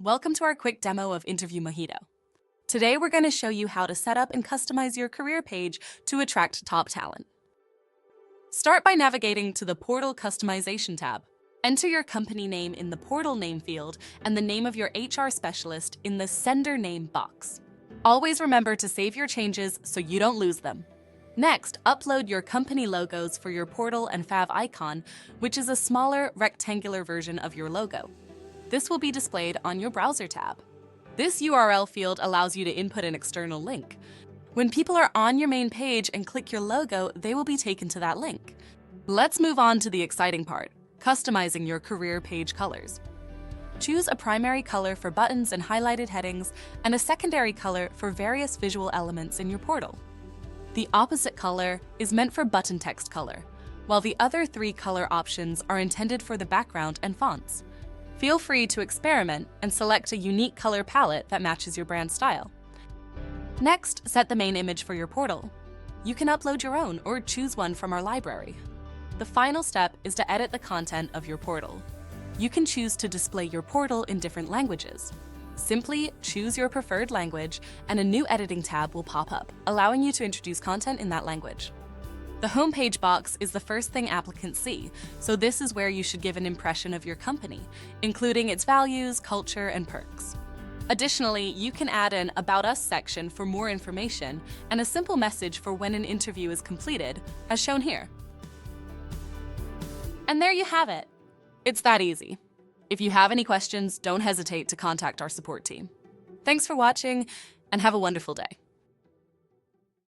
Welcome to our quick demo of InterviewMojito. Today we're going to show you how to set up and customize your career page to attract top talent. Start by navigating to the Portal Customization tab. Enter your company name in the Portal name field and the name of your HR specialist in the Sender Name box. Always remember to save your changes so you don't lose them. Next, upload your company logos for your portal and fav icon, which is a smaller, rectangular version of your logo. This will be displayed on your browser tab. This URL field allows you to input an external link. When people are on your main page and click your logo, they will be taken to that link. Let's move on to the exciting part, customizing your career page colors. Choose a primary color for buttons and highlighted headings, and a secondary color for various visual elements in your portal. The opposite color is meant for button text color, while the other three color options are intended for the background and fonts. Feel free to experiment and select a unique color palette that matches your brand style. Next, set the main image for your portal. You can upload your own or choose one from our library. The final step is to edit the content of your portal. You can choose to display your portal in different languages. Simply choose your preferred language and a new editing tab will pop up, allowing you to introduce content in that language. The homepage box is the first thing applicants see, so this is where you should give an impression of your company, including its values, culture, and perks. Additionally, you can add an About Us section for more information and a simple message for when an interview is completed, as shown here. And there you have it. It's that easy. If you have any questions, don't hesitate to contact our support team. Thanks for watching, and have a wonderful day.